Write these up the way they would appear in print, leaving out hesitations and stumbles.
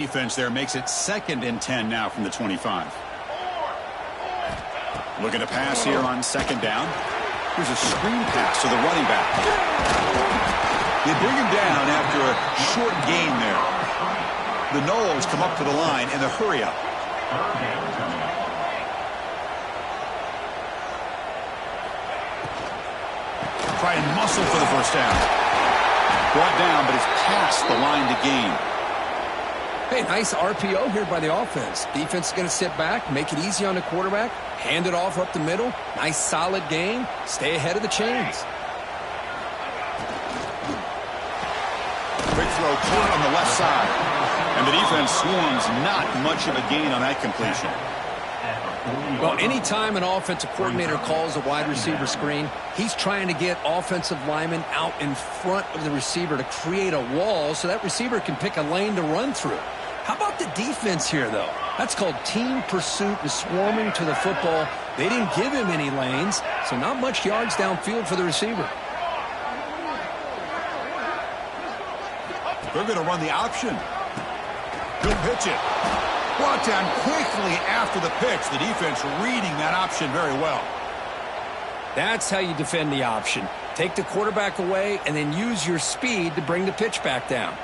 Defense there makes it 2nd and 10 now from the 25. Looking to pass here on 2nd down. Here's a screen pass to the running back. They bring him down after a short gain there. The Noles come up to the line in the hurry up. Try and muscle for the first down. Brought down, but it's past the line to gain. Hey, nice RPO here by the offense. Defense is going to sit back, make it easy on the quarterback, hand it off up the middle. Nice solid game. Stay ahead of the chains. Quick throw caught on the left side. And the defense swarms, not much of a gain on that completion. Well, anytime an offensive coordinator calls a wide receiver screen, he's trying to get offensive linemen out in front of the receiver to create a wall so that receiver can pick a lane to run through. How about the defense here, though? That's called team pursuit and swarming to the football. They didn't give him any lanes, so not much yards downfield for the receiver. They're going to run the option. He'll pitch it. Brought down quickly after the pitch. The defense reading that option very well. That's how you defend the option. Take the quarterback away and then use your speed to bring the pitch back down.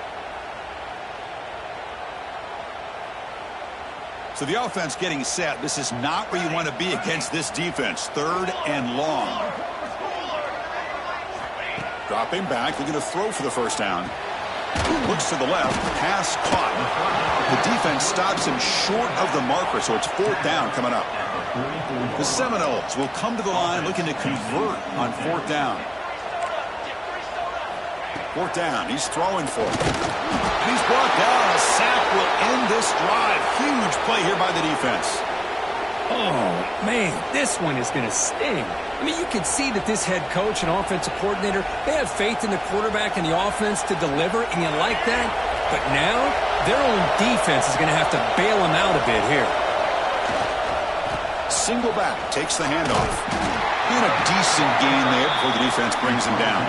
So the offense getting set. This is not where you want to be against this defense. 3rd and long. Dropping back. Looking to throw for the first down. Looks to the left. Pass caught. The defense stops him short of the marker, so it's 4th down coming up. The Seminoles will come to the line looking to convert on 4th down. 4th down. He's throwing for it. And he's brought down. A sack will end this drive. Huge play here by the defense. Oh, man, this one is going to sting. I mean, you can see that this head coach and offensive coordinator, they have faith in the quarterback and the offense to deliver, and you like that. But now, their own defense is going to have to bail them out a bit here. Single back, takes the handoff. And a decent gain there before the defense brings him down.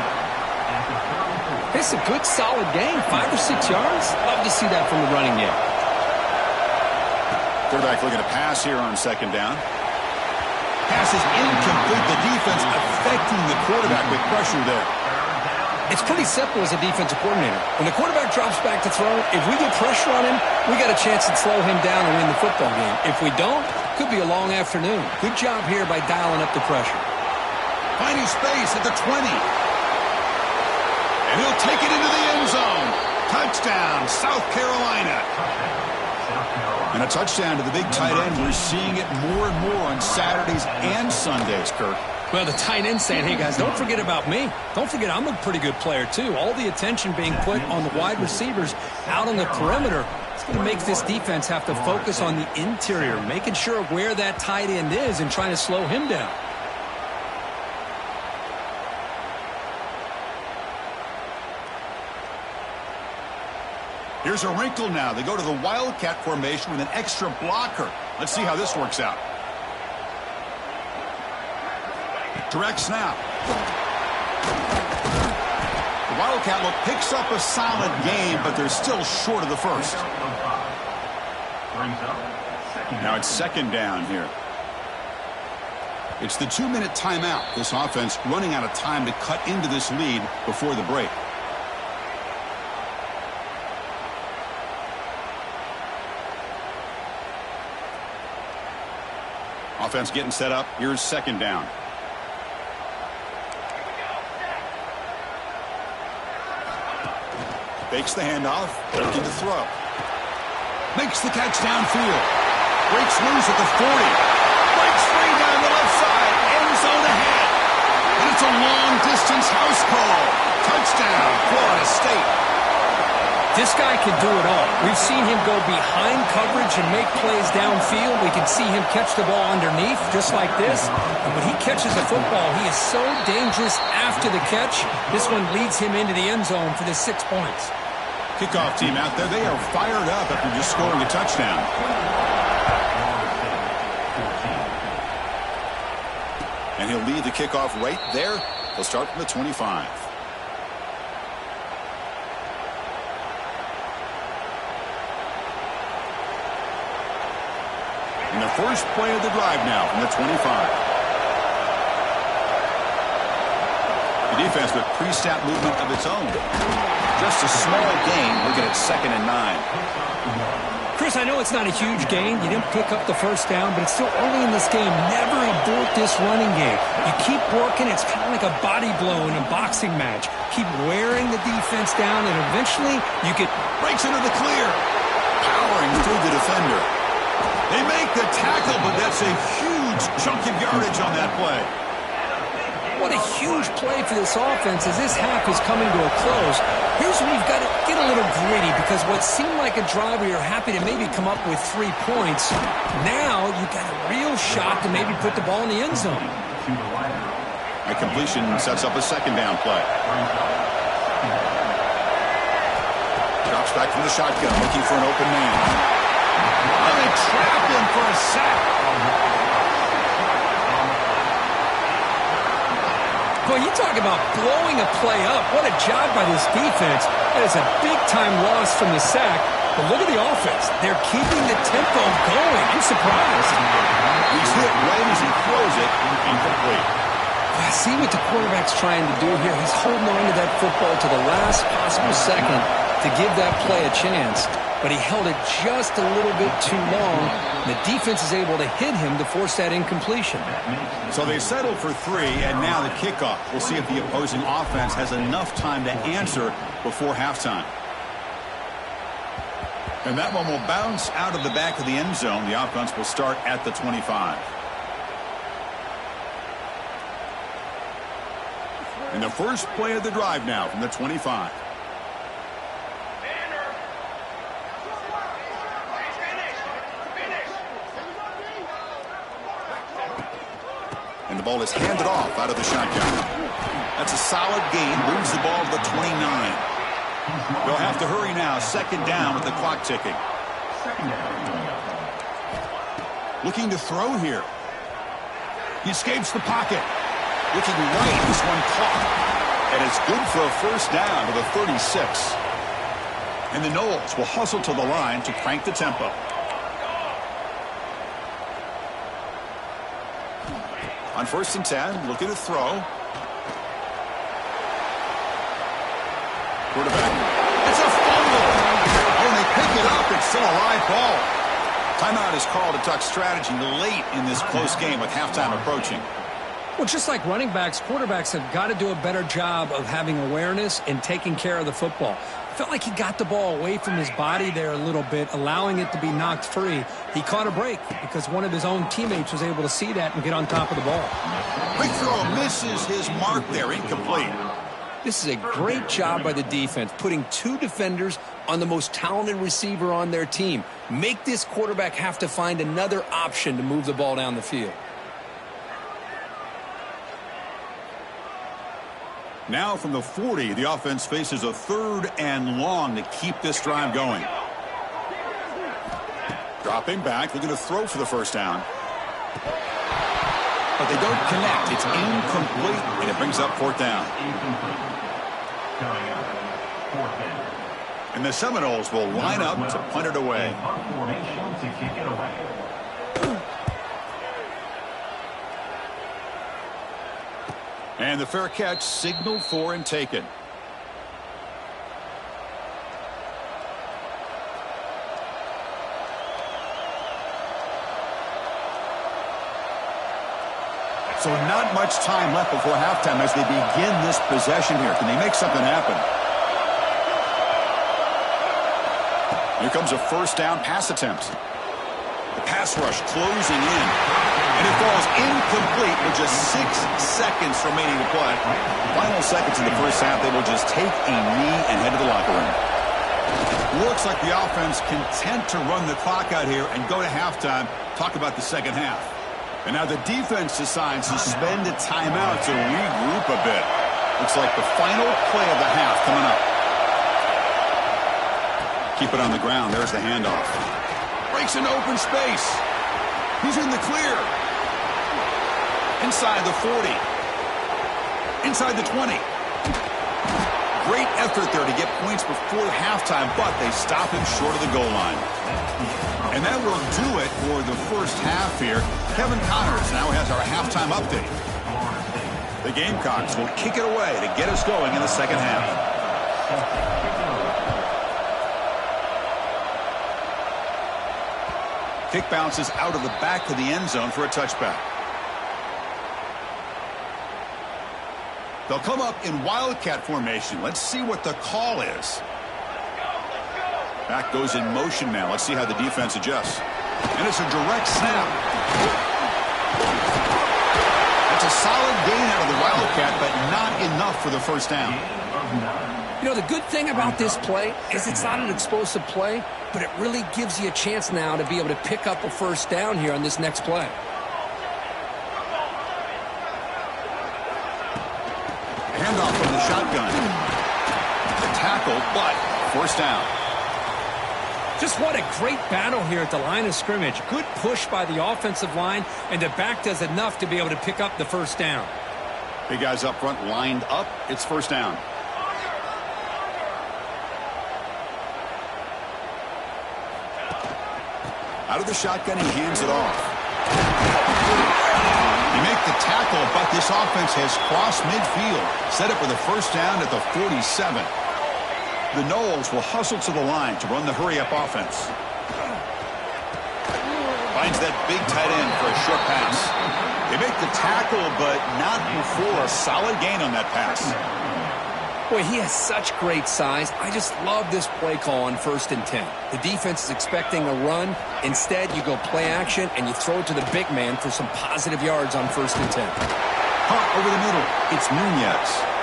It's a good, solid game, 5 or 6 yards. Love to see that from the running game. Quarterback looking to pass here on 2nd down. Pass is incomplete. The defense affecting the quarterback with pressure there. It's pretty simple as a defensive coordinator. When the quarterback drops back to throw, if we get pressure on him, we got a chance to slow him down and win the football game. If we don't, could be a long afternoon. Good job here by dialing up the pressure. Finding space at the 20. And he'll take it into the end zone. Touchdown, South Carolina. And a touchdown to the big tight end. We're seeing it more and more on Saturdays and Sundays, Kirk. Well, the tight end saying, hey, guys, don't forget about me. Don't forget I'm a pretty good player, too. All the attention being put on the wide receivers out on the perimeter. It's going to make this defense have to focus on the interior, making sure where that tight end is and trying to slow him down. Here's a wrinkle now. They go to the Wildcat formation with an extra blocker. Let's see how this works out. Direct snap. The Wildcat look picks up a solid game, but they're still short of the first. Now it's 2nd down here. It's the 2-minute timeout. This offense running out of time to cut into this lead before the break. Offense getting set up. Here's 2nd down. Fakes the handoff. Looking to throw. Makes the catch downfield. Breaks loose at the 40. Breaks free down the left side. End zone ahead. And it's a long-distance house call. Touchdown, Florida State. This guy can do it all. We've seen him go behind coverage and make plays downfield. We can see him catch the ball underneath just like this. And when he catches a football, he is so dangerous after the catch. This one leads him into the end zone for the 6 points. Kickoff team out there, they are fired up after just scoring a touchdown. And he'll lead the kickoff right there. He'll start from the 25. And the first play of the drive now from the 25. The defense with pre-snap movement of its own. Just a small gain. We'll get it 2nd and 9. Chris, I know it's not a huge gain. You didn't pick up the first down, but it's still early in this game. Never abort this running game. You keep working. It's kind of like a body blow in a boxing match. Keep wearing the defense down, and eventually you get... Breaks into the clear. Powering through the defender. They make the tackle, but that's a huge chunk of yardage on that play. What a huge play for this offense as this half is coming to a close. Here's where you've got to get a little gritty, because what seemed like a drive where you're happy to maybe come up with 3 points, now you've got a real shot to maybe put the ball in the end zone. A completion sets up a 2nd down play. Drops back from the shotgun, looking for an open man. And they trap him for a sack. Boy, you talk about blowing a play up. What a job by this defense. That is a big-time loss from the sack. But look at the offense. They're keeping the tempo going. I'm surprised. He's hit right as he throws it. Incomplete. I see what the quarterback's trying to do here. He's holding on to that football to the last possible second to give that play a chance. But he held it just a little bit too long. The defense is able to hit him to force that incompletion. So they settled for 3, and now the kickoff. We'll see if the opposing offense has enough time to answer before halftime. And that one will bounce out of the back of the end zone. The offense will start at the 25. And the first play of the drive now from the 25. And the ball is handed off out of the shotgun. That's a solid gain. Moves the ball to the 29. They'll have to hurry now. 2nd down with the clock ticking. Looking to throw here. He escapes the pocket. Looking right. This one caught. And it's good for a first down to the 36. And the Noles will hustle to the line to crank the tempo. On 1st and 10, looking to throw. Quarterback. It's a fumble. Oh, and they pick it up. It's still a live ball. Timeout is called to Duck strategy late in this close game with halftime approaching. Well, just like running backs, quarterbacks have got to do a better job of having awareness and taking care of the football. Felt like he got the ball away from his body there a little bit, allowing it to be knocked free. He caught a break because one of his own teammates was able to see that and get on top of the ball. Quick throw misses his mark there, incomplete. This is a great job by the defense, putting 2 defenders on the most talented receiver on their team. Make this quarterback have to find another option to move the ball down the field. Now from the 40, the offense faces a 3rd and long to keep this drive going. Dropping back, looking to throw for the first down. But they don't connect. It's incomplete, and it brings up 4th down. And the Seminoles will line up to punt it away. And the fair catch signaled for and taken. So not much time left before halftime as they begin this possession here. Can they make something happen? Here comes a first down pass attempt. The pass rush closing in. And it falls incomplete with just 6 seconds remaining to play. Final seconds in the first half, they will just take a knee and head to the locker room. Looks like the offense content to run the clock out here and go to halftime. Talk about the second half. And now the defense decides to spend a timeout to regroup a bit. Looks like the final play of the half coming up. Keep it on the ground. There's the handoff. Breaks into open space. He's in the clear. Inside the 40. Inside the 20. Great effort there to get points before halftime, but they stop him short of the goal line. And That will do it for the first half here. Kevin Connors now has our halftime update. The Gamecocks will kick it away to get us going in the second half. Kick bounces out of the back of the end zone for a touchback. They'll come up in Wildcat formation. Let's see what the call is. Back goes in motion now. Let's see how the defense adjusts. And it's a direct snap. That's a solid gain out of the Wildcat, but not enough for the first down. You know, the good thing about this play is it's not an explosive play, but it really gives you a chance now to be able to pick up a first down here on this next play. Handoff from the shotgun. The tackle, but first down. Just what a great battle here at the line of scrimmage. Good push by the offensive line, and the back does enough to be able to pick up the first down. Big guys up front lined up. It's first down. Out of the shotgun, he hands it off. You make the tackle, but this offense has crossed midfield. Set up for the first down at the 47. The Noles will hustle to the line to run the hurry-up offense. Finds that big tight end for a short pass. They make the tackle, but not before a solid gain on that pass. Boy, he has such great size. I just love this play call on 1st and 10. The defense is expecting a run. Instead, you go play action, and you throw it to the big man for some positive yards on 1st and 10. Hunt over the middle. It's Nunez.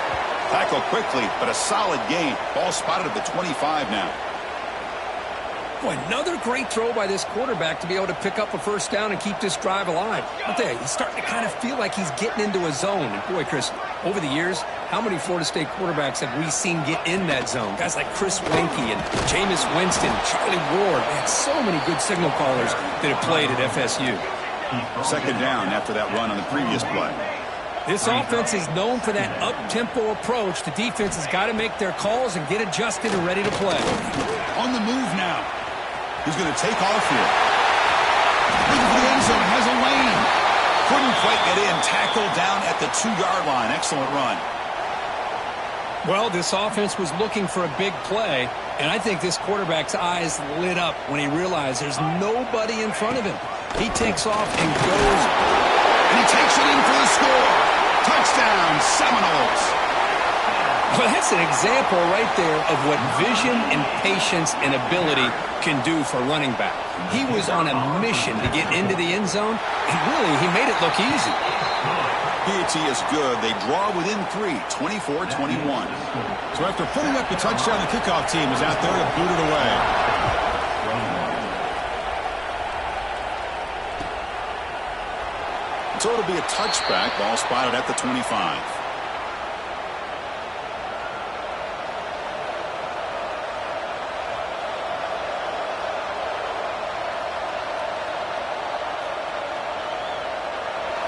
Tackle quickly, but a solid gain. Ball spotted at the 25 now. Boy, another great throw by this quarterback to be able to pick up a first down and keep this drive alive. But there, he's starting to kind of feel like he's getting into a zone. And boy, Chris, over the years, how many Florida State quarterbacks have we seen get in that zone? Guys like Chris Wenke and Jameis Winston, Charlie Ward. They had so many good signal callers that have played at FSU. Second down after that run on the previous play. This offense is known for that up-tempo approach. The defense has got to make their calls and get adjusted and ready to play. On the move now. He's going to take off here. Looking for the end zone. Has a lane. Couldn't quite get in. Tackled down at the 2-yard line. Excellent run. Well, this offense was looking for a big play, and I think this quarterback's eyes lit up when he realized there's nobody in front of him. He takes off and goes. And he takes it in for the score. Touchdown, Seminoles. Well, that's an example right there of what vision and patience and ability can do for running back. He was on a mission to get into the end zone, and really, he made it look easy. PAT is good. They draw within 3, 24-21. So after putting up the touchdown, the kickoff team is out there to boot it away. So it'll be a touchback. Ball spotted at the 25.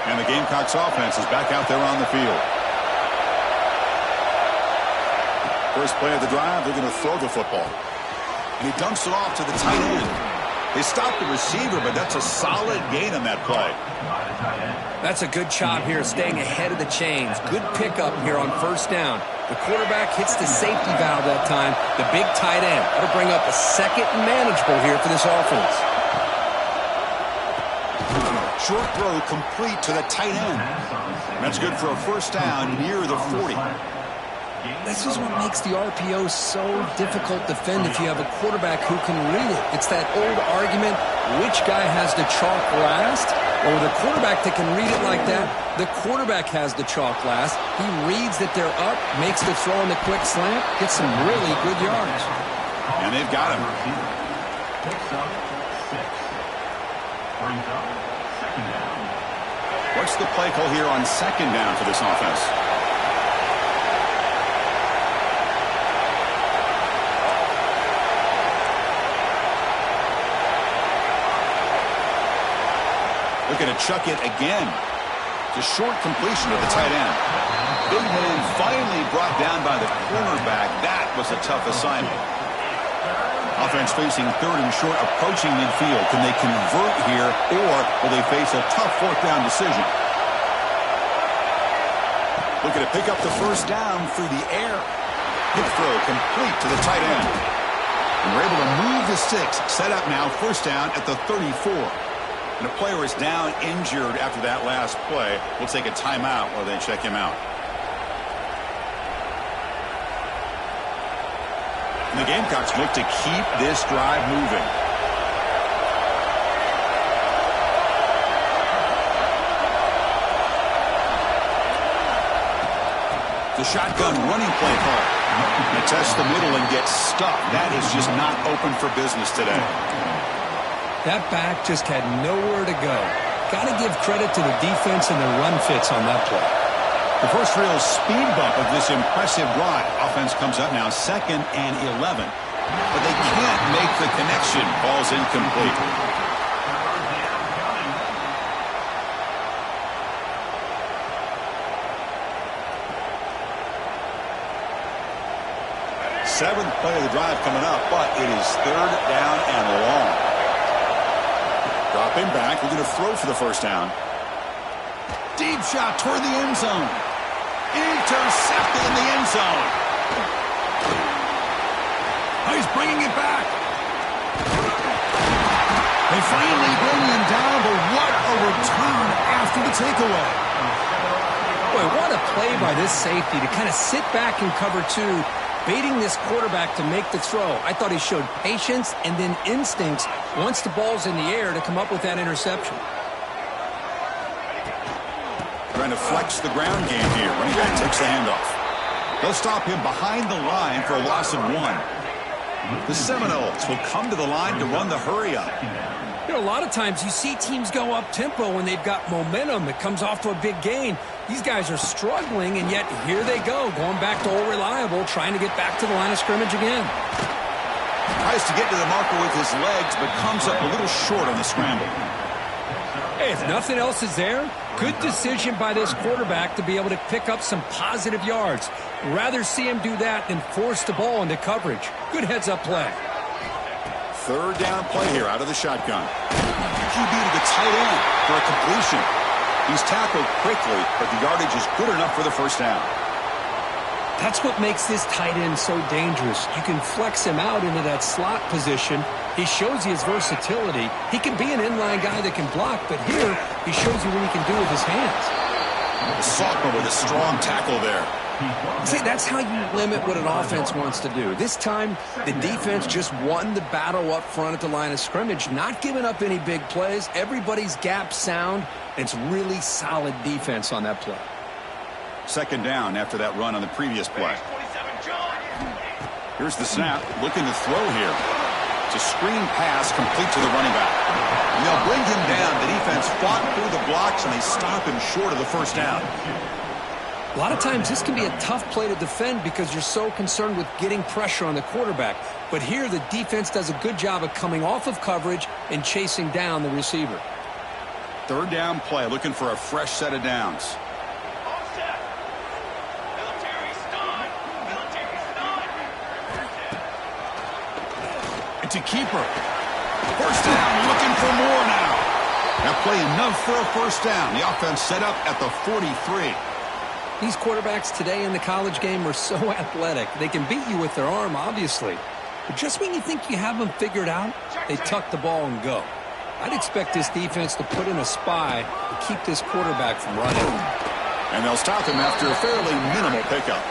And the Gamecocks offense is back out there on the field. First play of the drive, they're going to throw the football. And he dumps it off to the tight end. They stopped the receiver, but that's a solid gain on that play. That's a good job here, staying ahead of the chains. Good pickup here on first down. The quarterback hits the safety valve that time. The big tight end. That'll bring up a second and manageable here for this offense. Short throw complete to the tight end. That's good for a first down near the 40. This is what makes the RPO so difficult to defend if you have a quarterback who can read it. It's that old argument, which guy has the chalk last? Or with a quarterback that can read it like that, the quarterback has the chalk last. He reads that they're up, makes the throw in the quick slant, gets some really good yards. And they've got him. What's the play call here on second down for this offense? Looking to chuck it again. It's a short completion to the tight end. Big man finally brought down by the cornerback. That was a tough assignment. Offense facing third and short, approaching midfield. Can they convert here, or will they face a tough fourth down decision? Looking to pick up the first down through the air. Hit throw complete to the tight end. And we're able to move the sticks. Set up now, first down at the 34. And a player is down injured after that last play. We'll take a timeout while they check him out. And the Gamecocks look to keep this drive moving. The shotgun running play call. And test the middle and get stuck. That is just not open for business today. That back just had nowhere to go. Got to give credit to the defense and the run fits on that play. The first real speed bump of this impressive drive. Offense comes up now 2nd and 11. But they can't make the connection. Ball's incomplete. Seventh play of the drive coming up, but it is third down and long. Dropping back, looking to throw for the first down. Deep shot toward the end zone. Intercepted in the end zone. Oh, he's bringing it back. They finally bring him down, but what a return after the takeaway. Boy, what a play by this safety to kind of sit back and cover two, baiting this quarterback to make the throw. I thought he showed patience and then instincts once the ball's in the air to come up with that interception. Trying to flex the ground game here. Running back takes the handoff. They'll stop him behind the line for a loss of 1. The Seminoles will come to the line to run the hurry up. You know, a lot of times you see teams go up-tempo when they've got momentum that comes off to a big gain. These guys are struggling, and yet here they go, going back to old reliable, trying to get back to the line of scrimmage again. Tries to get to the marker with his legs, but comes up a little short on the scramble. Hey, if nothing else is there, good decision by this quarterback to be able to pick up some positive yards. Rather see him do that than force the ball into coverage. Good heads-up play. Third down play here out of the shotgun. QB to the tight end for a completion. He's tackled quickly, but the yardage is good enough for the first down. That's what makes this tight end so dangerous. You can flex him out into that slot position. He shows you his versatility. He can be an inline guy that can block, but here he shows you what he can do with his hands. The sophomore with a strong tackle there. See, that's how you limit what an offense wants to do. This time, the defense just won the battle up front at the line of scrimmage, not giving up any big plays. Everybody's gap sound. It's really solid defense on that play. Second down after that run on the previous play. Here's the snap, looking to throw here. It's a screen pass complete to the running back. And they'll bring him down. The defense fought through the blocks, and they stop him short of the first down. A lot of times this can be a tough play to defend because you're so concerned with getting pressure on the quarterback. But here the defense does a good job of coming off of coverage and chasing down the receiver. Third down play, looking for a fresh set of downs. It's a keeper. First down, looking for more now. That play enough for a first down. The offense set up at the 43. These quarterbacks today in the college game are so athletic. They can beat you with their arm, obviously. But just when you think you have them figured out, they tuck the ball and go. I'd expect this defense to put in a spy to keep this quarterback from running. And they'll stop him after a fairly minimal pickup.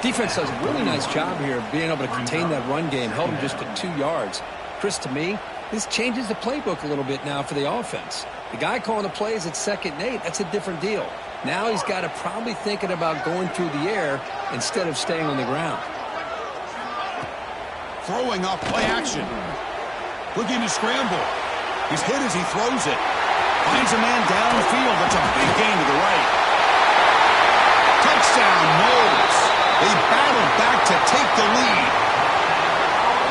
Defense does a really nice job here of being able to contain that run game, held him just to 2 yards. Chris, to me, this changes the playbook a little bit now for the offense. The guy calling the plays at 2nd and 8, that's a different deal. Now he's got to probably thinking about going through the air instead of staying on the ground. Throwing off play action. Looking to scramble. He's hit as he throws it. Finds a man downfield. That's a big gain to the right. Touchdown, Knowles. They battled back to take the lead.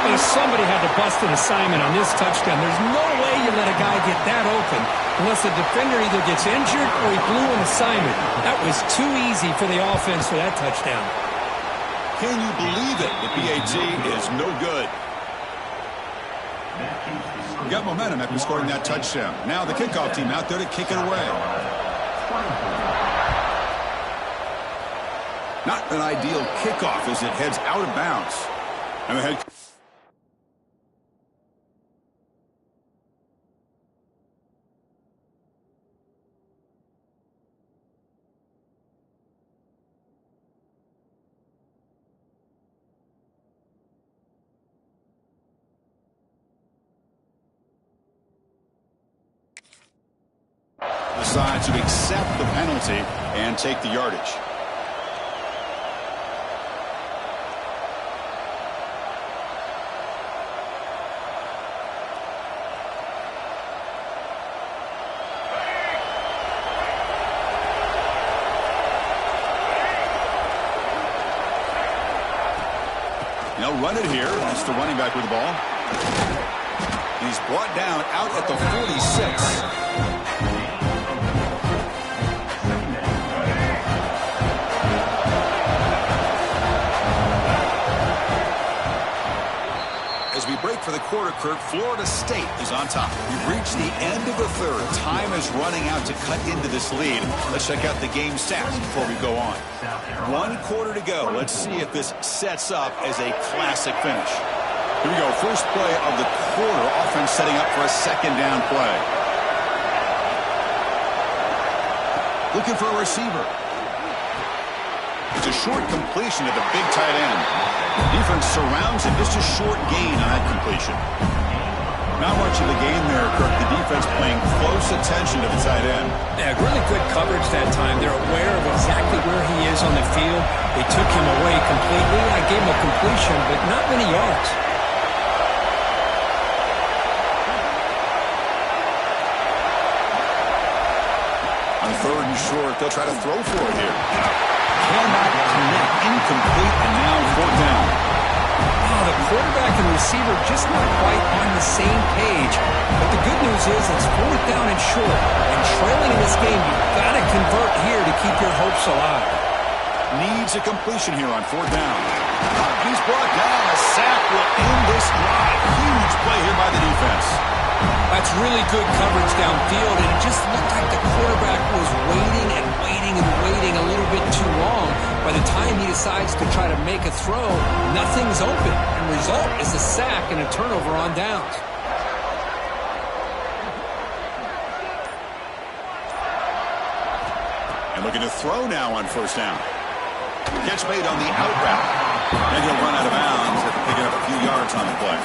Well, somebody had to bust an assignment on this touchdown. There's no way you let a guy get that open unless the defender either gets injured or he blew an assignment. That was too easy for the offense for that touchdown. Can you believe it? The PAT is no good. We got momentum after scoring that touchdown. Now the kickoff team out there to kick it away. Not an ideal kickoff as it heads out of bounds. And the head... decides to accept the penalty and take the yardage. They'll run it here. That's the running back with the ball. He's brought down out at the 46. As we break for the quarter, Kirk, Florida State is on top. We've reached the end of the third. Time is running out to cut into this lead. Let's check out the game stats before we go on. 1 quarter to go. Let's see if this sets up as a classic finish. Here we go. First play of the quarter. Offense setting up for a second down play. Looking for a receiver. It's a short completion to the big tight end. Defense surrounds him. Just a short gain on that completion. Not much of a gain there, Kirk. The defense paying close attention to the tight end. Yeah, really good coverage that time. They're aware of exactly where he is on the field. They took him away completely. I gave him a completion, but not many yards. On third and short, they'll try to throw for it here. Cannot connect, incomplete, and now fourth down. Oh, the quarterback and receiver just not quite on the same page. But the good news is it's fourth down and short. And trailing in this game, you've got to convert here to keep your hopes alive. Needs a completion here on fourth down. He's brought down. A sack will end this drive. Huge play here by the defense. That's really good coverage downfield, and it just looked like the quarterback was waiting and waiting and waiting a little bit too long. By the time he decides to try to make a throw, nothing's open. And the result is a sack and a turnover on downs. And looking to throw now on first down. Catch made on the out route. And he'll run out of bounds after picking up a few yards on the play.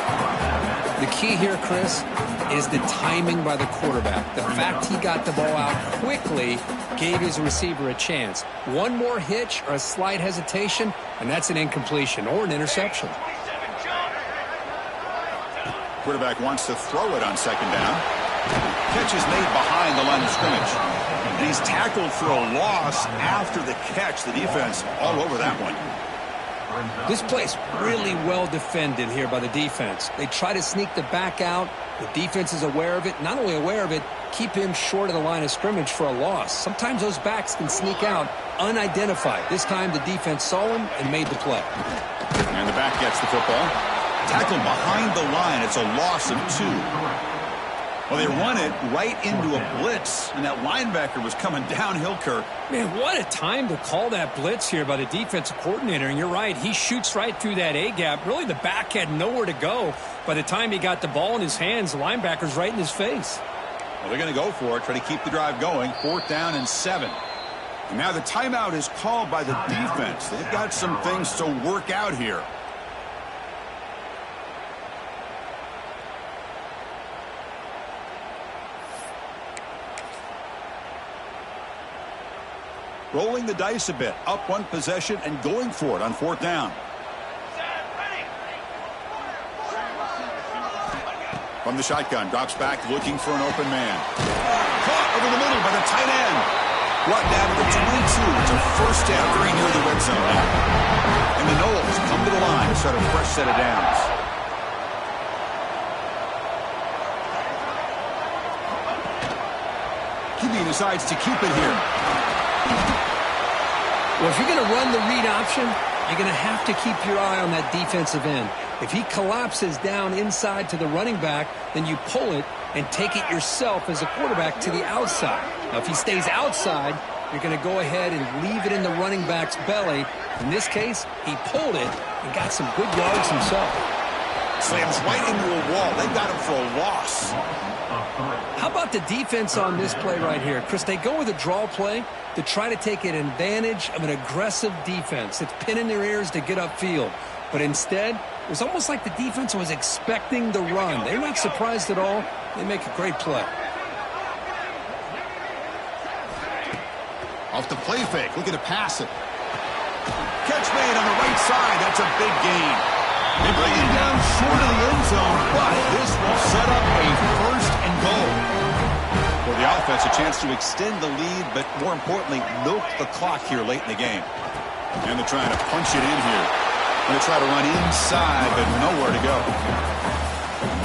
The key here, Chris, is the timing by the quarterback. The fact he got the ball out quickly gave his receiver a chance. One more hitch or a slight hesitation, and that's an incompletion or an interception. Quarterback wants to throw it on second down. Catch is made behind the line of scrimmage. And he's tackled for a loss after the catch. The defense all over that one. This play's really well defended here by the defense. They try to sneak the back out. The defense is aware of it. Not only aware of it, keep him short of the line of scrimmage for a loss. Sometimes those backs can sneak out unidentified. This time the defense saw him and made the play. And the back gets the football. Tackled behind the line. It's a loss of 2. Well, they run it right into a blitz, and that linebacker was coming downhill, Kirk. Man, what a time to call that blitz here by the defensive coordinator. And you're right, he shoots right through that A-gap. Really, the back had nowhere to go. By the time he got the ball in his hands, the linebacker's right in his face. Well, they're going to go for it, try to keep the drive going. Fourth down and 7. And now the timeout is called by the defense. They've got some things to work out here. Rolling the dice a bit, up one possession and going for it on fourth down. From the shotgun, drops back looking for an open man. Caught over the middle by the tight end. Brought down to the 22. It's a first down very near the red zone now. And the Knowles come to the line to start a fresh set of downs. QB decides to keep it here. Well, if you're going to run the read option, you're going to have to keep your eye on that defensive end. If he collapses down inside to the running back, then you pull it and take it yourself as a quarterback to the outside. Now, if he stays outside, you're going to go ahead and leave it in the running back's belly. In this case, he pulled it and got some good yards himself. Slams right into a wall. They got him for a loss. How about the defense on this play right here? Chris, they go with a draw play to try to take an advantage of an aggressive defense. It's pinning their ears to get upfield. But instead, it was almost like the defense was expecting the run. They're not surprised at all. They make a great play. Off the play fake, looking to pass it. Catch made on the right side. That's a big gain. They bring him down short of the end zone, but this will set up a first and goal. For the offense, a chance to extend the lead, but more importantly, milk the clock here late in the game. And they're trying to punch it in here. Going to try to run inside, but nowhere to go.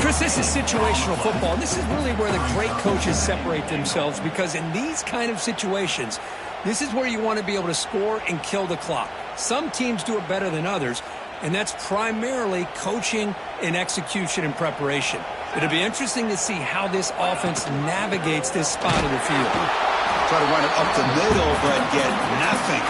Chris, this is situational football. This is really where the great coaches separate themselves, because in these kind of situations, this is where you want to be able to score and kill the clock. Some teams do it better than others, and that's primarily coaching and execution and preparation. It'll be interesting to see how this offense navigates this spot of the field. Try to run it up the middle, but get nothing.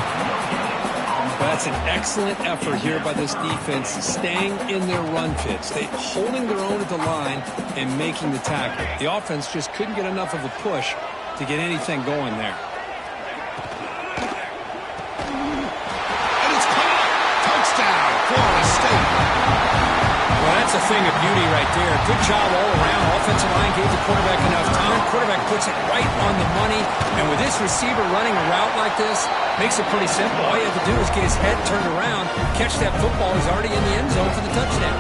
That's an excellent effort here by this defense, staying in their run fits. They holding their own at the line and making the tackle. The offense just couldn't get enough of a push to get anything going there. And it's caught. Touchdown, Florida State. Well, that's a thing of beauty right there. Good job all around. Offensive line gave the quarterback enough time. Quarterback puts it right on the money. And with this receiver running a route like this, makes it pretty simple. All you have to do is get his head turned around, catch that football. He's already in the end zone for the touchdown.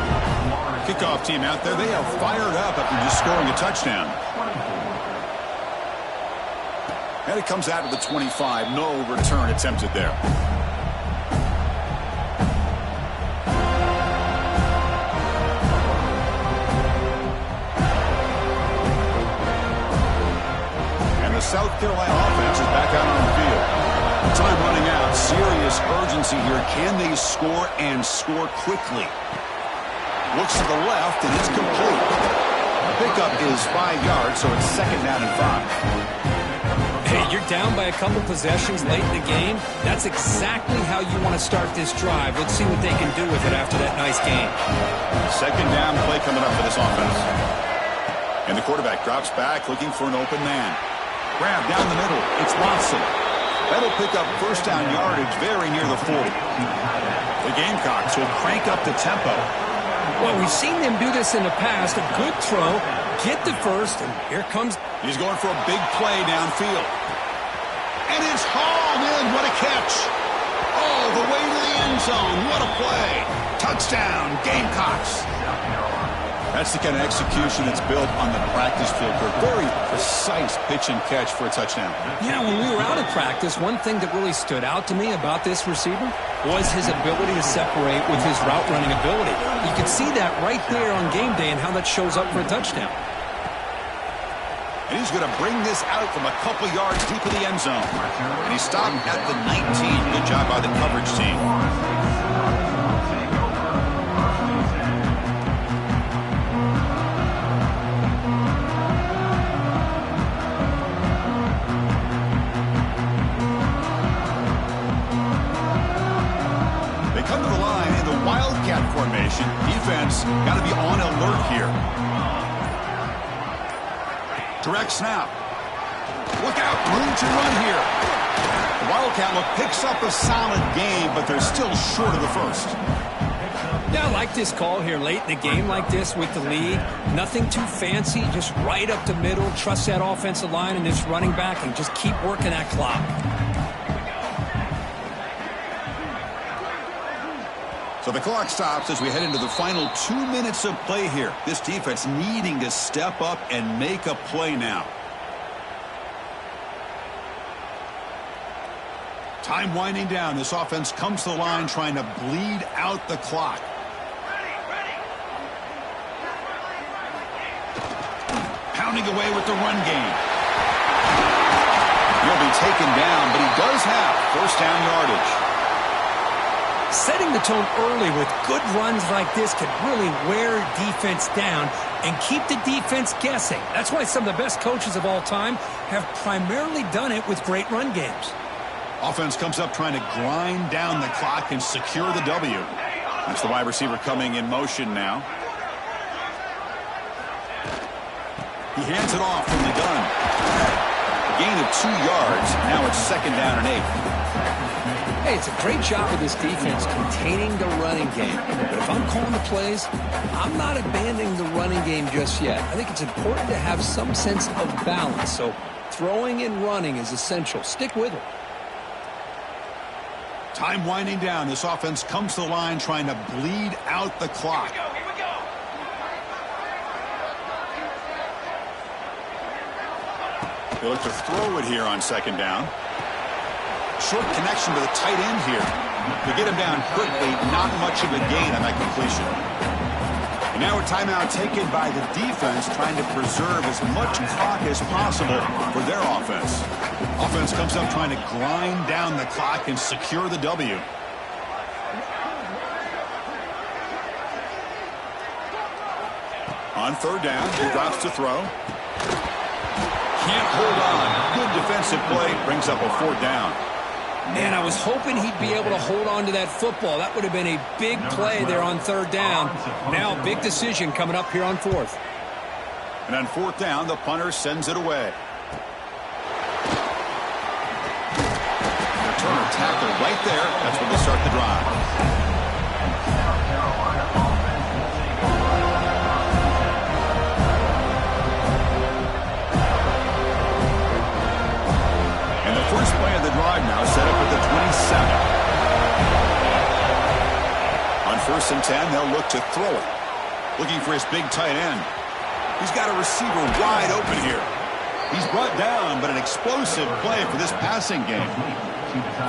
Kickoff team out there. They are fired up after just scoring a touchdown. And it comes out of the 25. No return attempted there. South Carolina offense is back out on the field. Time running out. Serious urgency here. Can they score and score quickly? Looks to the left, and it's complete. Pickup is 5 yards, so it's second down and 5. Hey, you're down by a couple possessions late in the game. That's exactly how you want to start this drive. Let's see what they can do with it after that nice game. Second down play coming up for this offense. And the quarterback drops back, looking for an open man. Grab down the middle. It's Watson. That'll pick up first down yardage very near the 40. The Gamecocks will crank up the tempo. Well, we've seen them do this in the past. A good throw, get the first, and here comes. He's going for a big play downfield. And it's hauled in. What a catch. All the way to the end zone. What a play. Touchdown, Gamecocks. That's the kind of execution that's built on the practice field. Very precise pitch and catch for a touchdown. Yeah, when we were out of practice, one thing that really stood out to me about this receiver was his ability to separate with his route running ability. You can see that right there on game day and how that shows up for a touchdown. And he's going to bring this out from a couple yards deep in the end zone. And he stopped at the 19. Good job by the coverage team. Come to the line in the Wildcat formation. Defense got to be on alert here. Direct snap. Look out, room to run here. The Wildcat look picks up a solid game, but they're still short of the first. Yeah, I like this call here late in the game like this with the lead. Nothing too fancy, just right up the middle. Trust that offensive line and this running back and just keep working that clock. So the clock stops as we head into the final 2 minutes of play here. This defense needing to step up and make a play now. Time winding down. This offense comes to the line trying to bleed out the clock. Pounding away with the run game. He'll be taken down, but he does have first down yardage. Setting the tone early with good runs like this can really wear defense down and keep the defense guessing. That's why some of the best coaches of all time have primarily done it with great run games. Offense comes up trying to grind down the clock and secure the W. That's the wide receiver coming in motion now. He hands it off from the gun. A gain of 2 yards. Now it's 2nd down and 8. Hey, it's a great job of this defense containing the running game. But if I'm calling the plays, I'm not abandoning the running game just yet. I think it's important to have some sense of balance. So throwing and running is essential. Stick with it. Time winding down. This offense comes to the line trying to bleed out the clock. Here we go. They look to throw it here on 2nd down. Short connection to the tight end here. To get him down quickly, not much of a gain on that completion. And now a timeout taken by the defense trying to preserve as much clock as possible for their offense. Offense comes up trying to grind down the clock and secure the W. On 3rd down, he drops to throw. Can't hold on. Good defensive play. Brings up a 4th down. Man, I was hoping he'd be able to hold on to that football. That would have been a big play there on 3rd down. Now a big decision coming up here on 4th. And on 4th down, the punter sends it away. Returner tackle right there. That's when they start the drive. And the first play of the drive now set up at the 27. On 1st and 10, they'll look to throw it. Looking for his big tight end. He's got a receiver wide open here. He's brought down, but an explosive play for this passing game.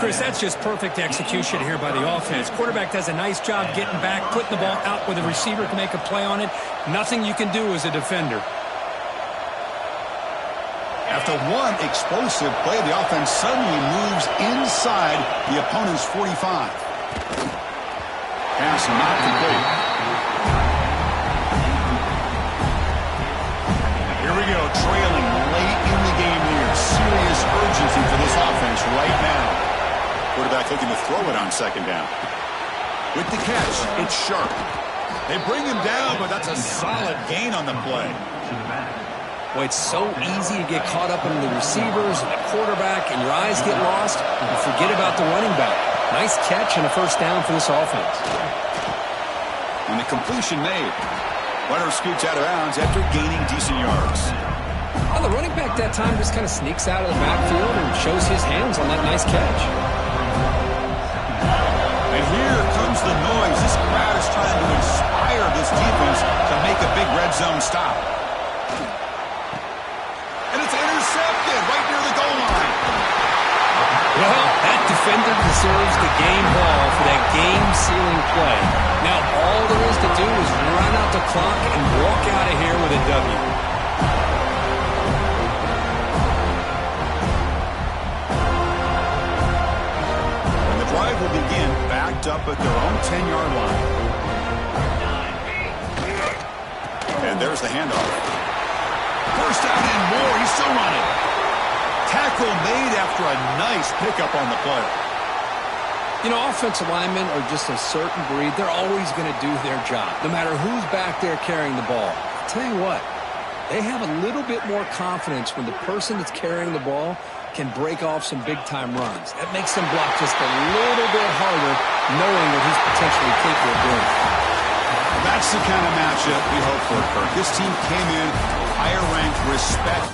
Chris, that's just perfect execution here by the offense. Quarterback does a nice job getting back, putting the ball out where the receiver can make a play on it. Nothing you can do as a defender. After one explosive play, the offense suddenly moves inside the opponent's 45. Pass not complete. Here we go, trailing late in the game here. Serious urgency for this offense right now. Quarterback looking to throw it on 2nd down. With the catch, it's sharp. They bring him down, but that's a solid gain on the play. Boy, it's so easy to get caught up in the receivers and the quarterback, and your eyes get lost. You forget about the running back. Nice catch and a 1st down for this offense. And the completion made. Runner scoots out of bounds after gaining decent yards. Well, the running back that time just kind of sneaks out of the backfield and shows his hands on that nice catch. And here comes the noise. This crowd is trying to inspire this defense to make a big red zone stop. And it's intercepted right near the goal line. Well, that defender deserves the game ball for that game-sealing play. Now all there is to do is run out the clock and walk out of here with a W. And the drive will begin backed up at their own 10-yard line. And there's the handoff. First down and more. He's still running. Tackle made after a nice pickup on the play. You know, offensive linemen are just a certain breed. They're always going to do their job, no matter who's back there carrying the ball. I'll tell you what, they have a little bit more confidence when the person that's carrying the ball can break off some big-time runs. That makes them block just a little bit harder, knowing that he's potentially capable of doing it. That's the kind of matchup we hope for, Kirk. This team came in higher ranked, respect